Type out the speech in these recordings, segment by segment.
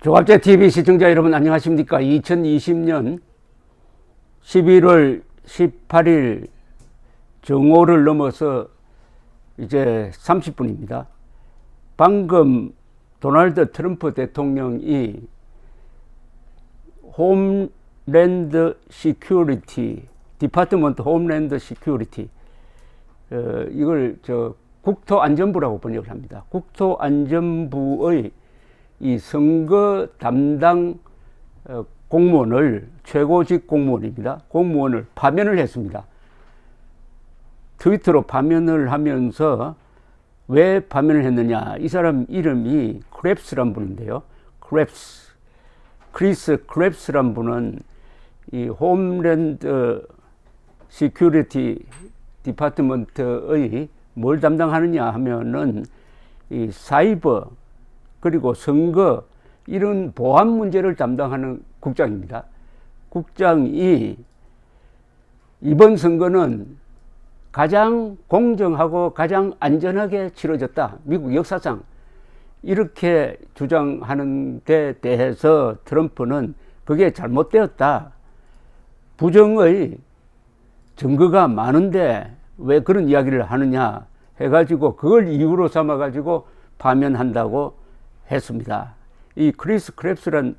조갑제TV 시청자 여러분 안녕하십니까. 2020년 11월 18일 정오를 넘어서 이제 30분입니다. 방금 도널드 트럼프 대통령이 홈랜드 시큐리티, 디파트먼트 홈랜드 시큐리티, 이걸 국토안전부라고 번역을 합니다. 국토안전부의 이 선거 담당 공무원을, 최고직 공무원입니다. 공무원을 파면을 했습니다. 트위터로 파면을 하면서 왜 파면을 했느냐. 이 사람 이름이 크랩스란 분인데요. 크리스 크랩스란 분은 이 홈랜드 시큐리티 디파트먼트의 뭘 담당하느냐 하면은 이 사이버 그리고 선거 이런 보안 문제를 담당하는 국장입니다. 국장이 이번 선거는 가장 공정하고 가장 안전하게 치러졌다. 미국 역사상 이렇게 주장하는 데 대해서 트럼프는 그게 잘못되었다. 부정의 증거가 많은데 왜 그런 이야기를 하느냐 해가지고 그걸 이유로 삼아가지고 파면한다고 했습니다. 이 크리스 크랩스란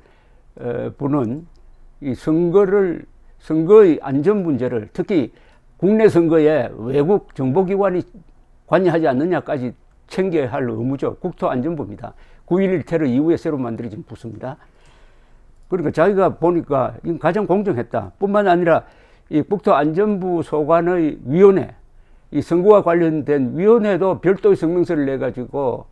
분은 이 선거의 안전 문제를 특히 국내 선거에 외국 정보기관이 관여하지 않느냐까지 챙겨야 할 의무죠. 국토안전부입니다. 9.11 테러 이후에 새로 만들어진 부서입니다. 그러니까 자기가 보니까 이건 가장 공정했다. 뿐만 아니라 이 국토안전부 소관의 위원회, 이 선거와 관련된 위원회도 별도의 성명서를 내가지고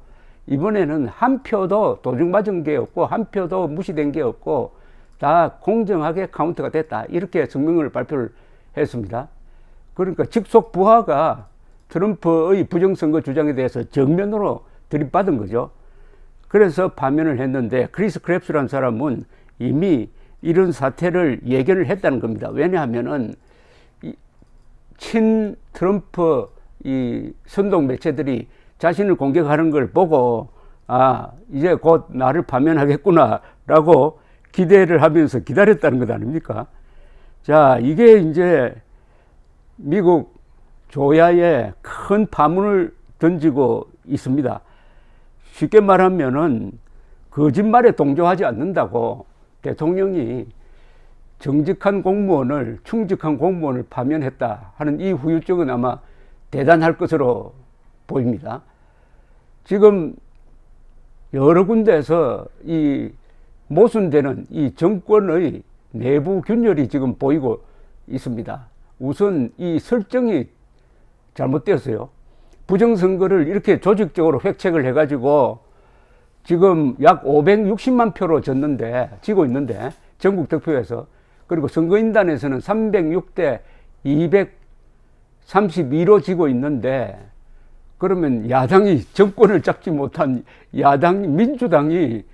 이번에는 한 표도 도중맞은 게 없고 한 표도 무시된 게 없고 다 공정하게 카운트가 됐다. 이렇게 성명을 발표를 했습니다. 그러니까 직속 부하가 트럼프의 부정선거 주장에 대해서 정면으로 들이받은 거죠. 그래서 파면을 했는데 크리스 크랩스라는 사람은 이미 이런 사태를 예견을 했다는 겁니다. 왜냐하면은 친 트럼프 이 선동 매체들이 자신을 공격하는 걸 보고 이제 곧 나를 파면하겠구나 라고 기대를 하면서 기다렸다는 것 아닙니까? 자, 이게 이제 미국 조야에 큰 파문을 던지고 있습니다. 쉽게 말하면은 거짓말에 동조하지 않는다고 대통령이 정직한 공무원을, 충직한 공무원을 파면했다 하는 이 후유증은 아마 대단할 것으로 보입니다. 지금 여러 군데에서 이 모순되는 이 정권의 내부 균열이 지금 보이고 있습니다. 우선 이 설정이 잘못되었어요. 부정선거를 이렇게 조직적으로 획책을 해가지고 지금 약 560만 표로 지고 있는데 전국 득표에서, 그리고 선거인단에서는 306대 232로 지고 있는데, 그러면 야당이, 정권을 잡지 못한 야당 민주당이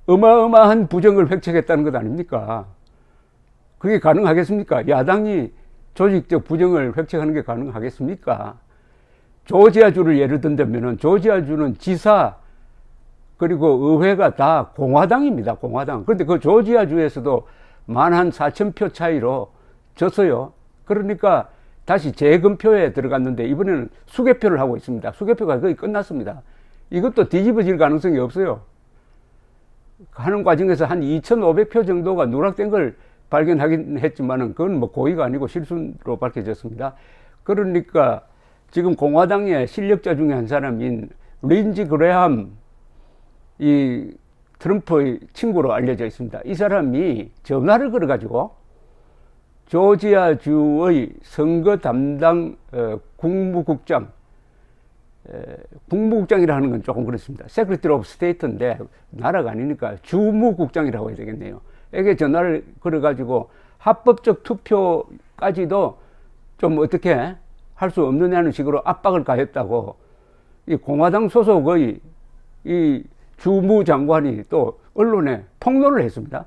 어마어마한 부정을 획책했다는 것 아닙니까? 그게 가능하겠습니까? 야당이 조직적 부정을 획책하는 게 가능하겠습니까? 조지아주를 예를 든다면은 조지아주는 지사 그리고 의회가 다 공화당입니다. 공화당. 그런데 그 조지아주에서도 14,000표 차이로 졌어요. 그러니까 다시 재검표에 들어갔는데 이번에는 수개표를 하고 있습니다. 수개표가 거의 끝났습니다. 이것도 뒤집어질 가능성이 없어요. 하는 과정에서 한 2,500표 정도가 누락된 걸 발견하긴 했지만은 그건 뭐 고의가 아니고 실수로 밝혀졌습니다. 그러니까 지금 공화당의 실력자 중에 한 사람인 린지 그레함, 이 트럼프의 친구로 알려져 있습니다. 이 사람이 전화를 걸어가지고 조지아주의 선거 담당 국무국장이라 는 건 조금 그렇습니다. Secretary of State인데 나라가 아니니까 주무국장이라고 해야 되겠네요. 에게 전화를 걸어가지고 합법적 투표까지도 좀 어떻게 할 수 없느냐는 식으로 압박을 가했다고 이 공화당 소속의 이 주무장관이 또 언론에 폭로를 했습니다.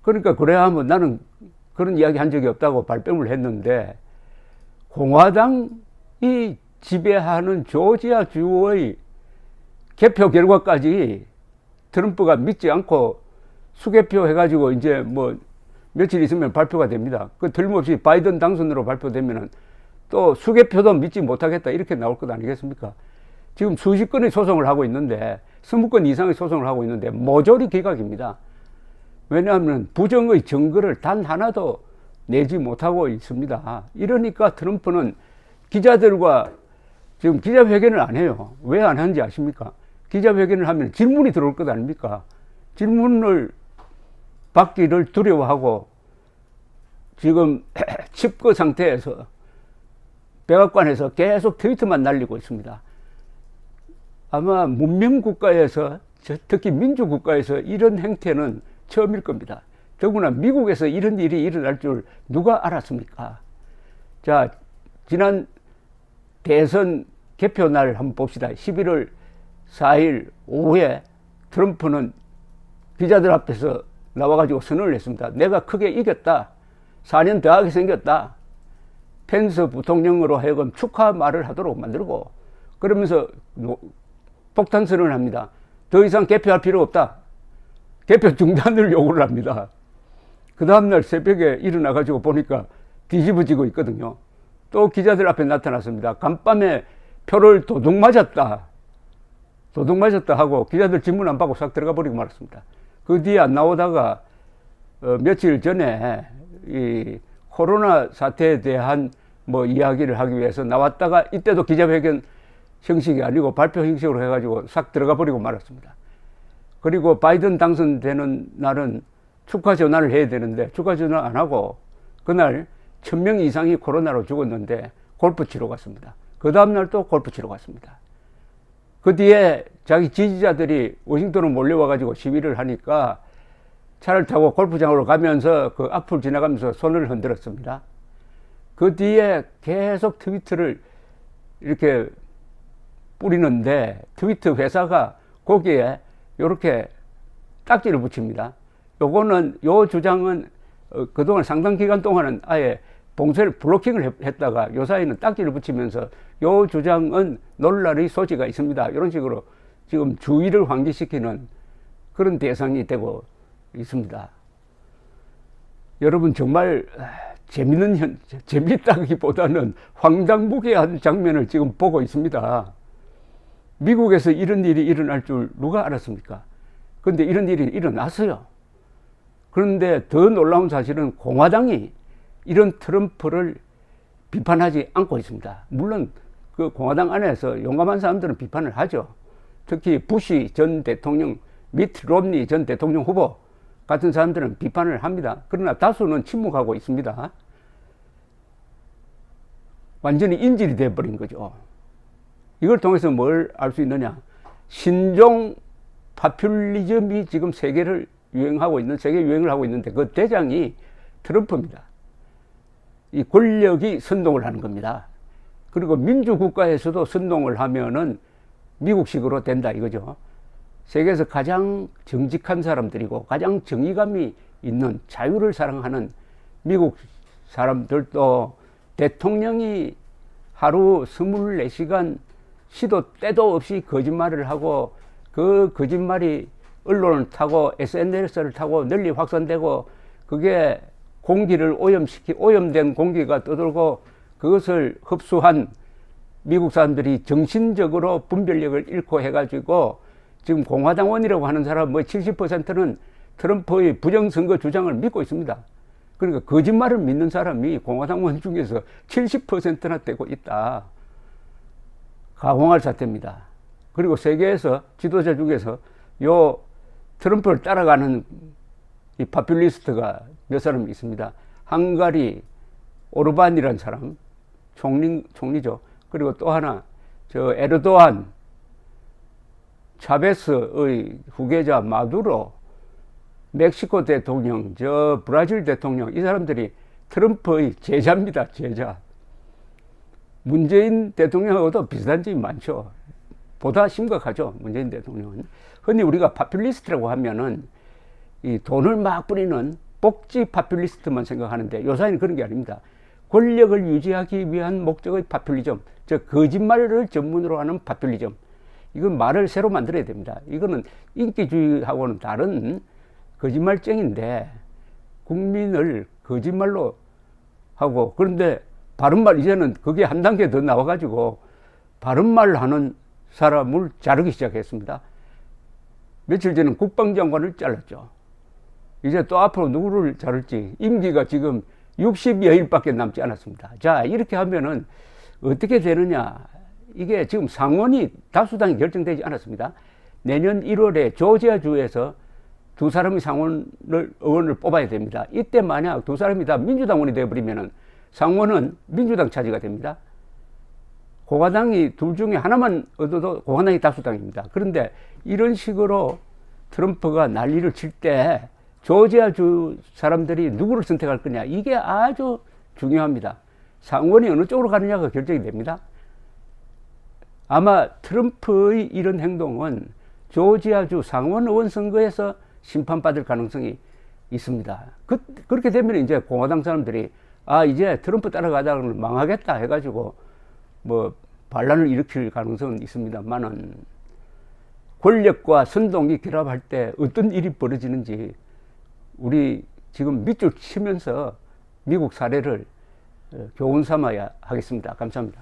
그러니까 그래야 하면 나는 그런 이야기 한 적이 없다고 발뺌을 했는데, 공화당이 지배하는 조지아주의 개표 결과까지 트럼프가 믿지 않고 수개표 해가지고 이제 뭐 며칠 있으면 발표가 됩니다. 그 틀림없이 바이든 당선으로 발표되면은 또 수개표도 믿지 못하겠다 이렇게 나올 것 아니겠습니까? 지금 수십 건의 소송을 하고 있는데 20건 이상의 소송을 하고 있는데 모조리 기각입니다. 왜냐하면 부정의 증거를 단 하나도 내지 못하고 있습니다. 이러니까 트럼프는 기자들과 지금 기자회견을 안 해요. 왜 안 하는지 아십니까? 기자회견을 하면 질문이 들어올 것 아닙니까? 질문을 받기를 두려워하고 지금 칩거 상태에서 백악관에서 계속 트위터만 날리고 있습니다. 아마 문명국가에서, 특히 민주국가에서 이런 행태는 처음일 겁니다. 더구나 미국에서 이런 일이 일어날 줄 누가 알았습니까? 자, 지난 대선 개표날 한번 봅시다. 11월 4일 오후에 트럼프는 기자들 앞에서 나와가지고 선언을 했습니다. 내가 크게 이겼다. 4년 더 하게 생겼다. 펜스 부통령으로 하여금 축하 말을 하도록 만들고, 그러면서 폭탄 선언을 합니다. 더 이상 개표할 필요 없다. 개표 중단을 요구를 합니다. 그 다음날 새벽에 일어나가지고 보니까 뒤집어지고 있거든요. 또 기자들 앞에 나타났습니다. 간밤에 표를 도둑 맞았다 하고 기자들 질문 안 받고 싹 들어가 버리고 말았습니다. 그 뒤에 안 나오다가 며칠 전에 이 코로나 사태에 대한 뭐 이야기를 하기 위해서 나왔다가 이때도 기자회견 형식이 아니고 발표 형식으로 해가지고 싹 들어가 버리고 말았습니다. 그리고 바이든 당선되는 날은 축하 전화를 해야 되는데 축하 전화 안 하고 그날 1000명 이상이 코로나로 죽었는데 골프 치러 갔습니다. 그 다음날 또 골프 치러 갔습니다. 그 뒤에 자기 지지자들이 워싱턴으로 몰려와가지고 시위를 하니까 차를 타고 골프장으로 가면서 그 앞을 지나가면서 손을 흔들었습니다. 그 뒤에 계속 트위터를 이렇게 뿌리는데 트위터 회사가 거기에 이렇게 딱지를 붙입니다. 요거는, 요 주장은 그동안 상당 기간 동안은 아예 봉쇄를 블로킹을 했다가 요사이는 딱지를 붙이면서 요 주장은 논란의 소지가 있습니다. 이런 식으로 지금 주의를 환기시키는 그런 대상이 되고 있습니다. 여러분 정말 재밌다기보다는 황당무계한 장면을 지금 보고 있습니다. 미국에서 이런 일이 일어날 줄 누가 알았습니까? 그런데 이런 일이 일어났어요. 그런데 더 놀라운 사실은 공화당이 이런 트럼프를 비판하지 않고 있습니다. 물론 그 공화당 안에서 용감한 사람들은 비판을 하죠. 특히 부시 전 대통령, 미트 롬니 전 대통령 후보 같은 사람들은 비판을 합니다. 그러나 다수는 침묵하고 있습니다. 완전히 인질이 되어버린 거죠. 이걸 통해서 뭘 알 수 있느냐? 신종 파퓰리즘이 지금 세계 유행을 하고 있는데 그 대장이 트럼프입니다. 이 권력이 선동을 하는 겁니다. 그리고 민주국가에서도 선동을 하면은 미국식으로 된다 이거죠. 세계에서 가장 정직한 사람들이고 가장 정의감이 있는 자유를 사랑하는 미국 사람들도 대통령이 하루 24시간 시도 때도 없이 거짓말을 하고 그 거짓말이 언론을 타고 SNS를 타고 널리 확산되고 그게 공기를 오염된 공기가 떠돌고 그것을 흡수한 미국 사람들이 정신적으로 분별력을 잃고 해가지고 지금 공화당원이라고 하는 사람 뭐 70%는 트럼프의 부정선거 주장을 믿고 있습니다. 그러니까 거짓말을 믿는 사람이 공화당원 중에서 70%나 되고 있다. 가공할 사태입니다. 그리고 세계에서 지도자 중에서 요 트럼프를 따라가는 이 파퓰리스트가 몇 사람 있습니다. 헝가리 오르반이라는 사람, 총리죠. 그리고 또 하나, 에르도안, 차베스의 후계자 마두로, 멕시코 대통령, 브라질 대통령, 이 사람들이 트럼프의 제자입니다, 제자. 문재인 대통령하고도 비슷한 점이 많죠. 보다 심각하죠, 문재인 대통령은. 흔히 우리가 파퓰리스트라고 하면은 이 돈을 막 뿌리는 복지 파퓰리스트만 생각하는데 요사이는 그런 게 아닙니다. 권력을 유지하기 위한 목적의 파퓰리즘, 즉 거짓말을 전문으로 하는 파퓰리즘. 이건 말을 새로 만들어야 됩니다. 이거는 인기주의하고는 다른 거짓말쟁인데 국민을 거짓말로 하고, 그런데 바른말, 이제는 그게 한 단계 더 나와가지고 바른말 하는 사람을 자르기 시작했습니다. 며칠 전에 국방장관을 잘랐죠. 이제 또 앞으로 누구를 자를지, 임기가 지금 60여일밖에 남지 않았습니다. 자, 이렇게 하면은 어떻게 되느냐. 이게 지금 상원이 다수당이 결정되지 않았습니다. 내년 1월에 조지아주에서 두 사람이 의원을 뽑아야 됩니다. 이때 만약 두 사람이 다 민주당원이 되어버리면은 상원은 민주당 차지가 됩니다. 공화당이 둘 중에 하나만 얻어도 공화당이 다수당입니다. 그런데 이런 식으로 트럼프가 난리를 칠 때 조지아주 사람들이 누구를 선택할 거냐, 이게 아주 중요합니다. 상원이 어느 쪽으로 가느냐가 결정이 됩니다. 아마 트럼프의 이런 행동은 조지아주 상원 의원 선거에서 심판받을 가능성이 있습니다. 그렇게 되면 이제 공화당 사람들이 이제 트럼프 따라가다가 망하겠다 해가지고 뭐 반란을 일으킬 가능성은 있습니다만은, 권력과 선동이 결합할 때 어떤 일이 벌어지는지 우리 지금 밑줄 치면서 미국 사례를 교훈 삼아야 하겠습니다. 감사합니다.